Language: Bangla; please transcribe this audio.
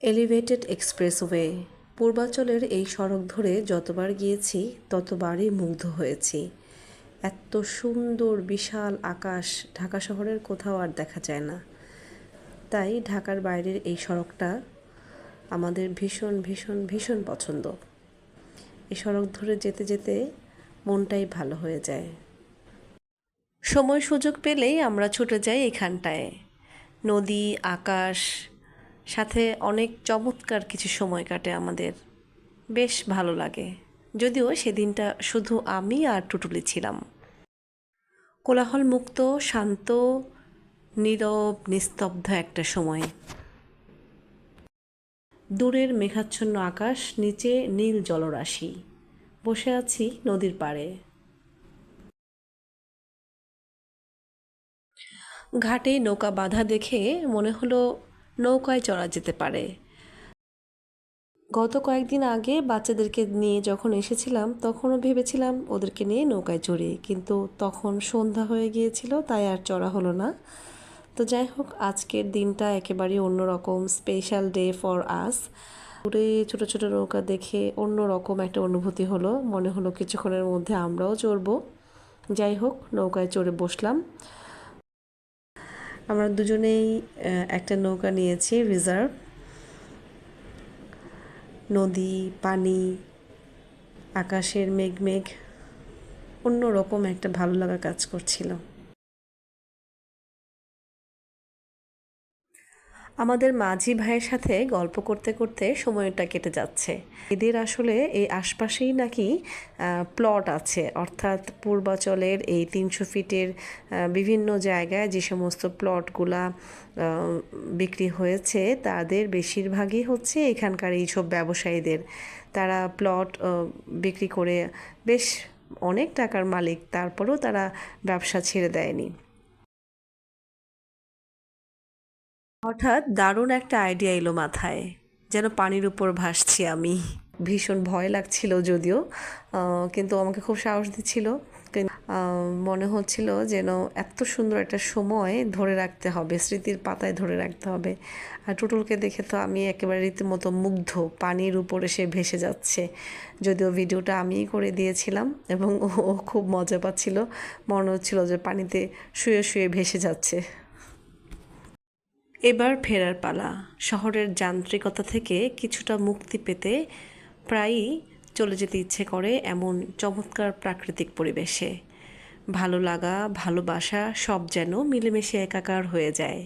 Elevated expressway. পূর্বাঞ্চলের এই সড়ক ধরে যতবার গিয়েছি ততবারই মুগ্ধ হয়েছি। এত সুন্দর বিশাল আকাশ ঢাকা শহরের কোথাও আর দেখা যায় না। তাই ঢাকার বাইরের এই সড়কটা আমাদের ভীষণ ভীষণ ভীষণ পছন্দ। এই সড়ক ধরে যেতে যেতে মনটাই ভালো হয়ে যায়। সময় সুযোগ পেলেই আমরা ছুটে যাই এখানটায়। নদী, আকাশ, সাথে অনেক চমৎকার কিছু সময় কাটে আমাদের। বেশ ভালো লাগে। যদিও সেদিনটা শুধু আমি আর টুটুলি ছিলাম। কোলাহল মুক্ত, শান্ত, নীরব, নিস্তব্ধ একটা সময়। দূরের মেঘাচ্ছন্ন আকাশ, নিচে নীল জলরাশি। বসে আছি নদীর পাড়ে। ঘাটে নৌকা বাঁধা দেখে মনে হলো নৌকায় চড়া যেতে পারে। গত কয়েকদিন আগে বাচ্চাদেরকে নিয়ে যখন এসেছিলাম তখনও ভেবেছিলাম ওদেরকে নিয়ে নৌকায় চড়ি, কিন্তু তখন সন্ধ্যা হয়ে গিয়েছিল, তাই আর চড়া হলো না। তো যাই হোক, আজকের দিনটা একেবারেই অন্যরকম, স্পেশাল ডে ফর আস। দূরে ছোটো ছোটো নৌকা দেখে অন্যরকম একটা অনুভূতি হলো, মনে হলো কিছুক্ষণের মধ্যে আমরাও চড়বো। যাই হোক, নৌকায় চড়ে বসলাম। আমরা দুজনেই একটা নৌকা নিয়েছি রিজার্ভ। নদী, পানি, আকাশের মেঘ মেঘ, অন্যরকম একটা ভালো লাগা কাজ করছিল। আমাদের মাঝি ভাইয়ের সাথে গল্প করতে করতে সময়টা কেটে যাচ্ছে। এদের আসলে এই আশপাশেই নাকি প্লট আছে, অর্থাৎ পূর্বাচলের এই 300 ফিটের বিভিন্ন জায়গায় যে সমস্ত প্লটগুলা বিক্রি হয়েছে তাদের বেশিরভাগই হচ্ছে এখানকার এইসব ব্যবসায়ীদের। তারা প্লট বিক্রি করে বেশ অনেক টাকার মালিক, তারপরেও তারা ব্যবসা ছেড়ে দেয়নি। হঠাৎ দারুণ একটা আইডিয়া এলো মাথায়, যেন পানির উপর ভাসছি আমি। ভীষণ ভয় লাগছিল যদিও, কিন্তু আমাকে খুব সাহস দিচ্ছিল। মনে হচ্ছিল যেন এত সুন্দর একটা সময় ধরে রাখতে হবে, স্মৃতির পাতায় ধরে রাখতে হবে। আর টুটুলকে দেখে তো আমি একেবারে রীতিমতো মুগ্ধ, পানির উপরে সে ভেসে যাচ্ছে। যদিও ভিডিওটা আমিই করে দিয়েছিলাম এবং ও খুব মজা পাচ্ছিল, মনে হচ্ছিল যে পানিতে শুয়ে শুয়ে ভেসে যাচ্ছে। এবার ফেরার পালা। শহরের যান্ত্রিকতা থেকে কিছুটা মুক্তি পেতে প্রায়ই চলে যেতে ইচ্ছে করে এমন চমৎকার প্রাকৃতিক পরিবেশে। ভালো লাগা, ভালোবাসা সব যেন মিলেমিশে একাকার হয়ে যায়।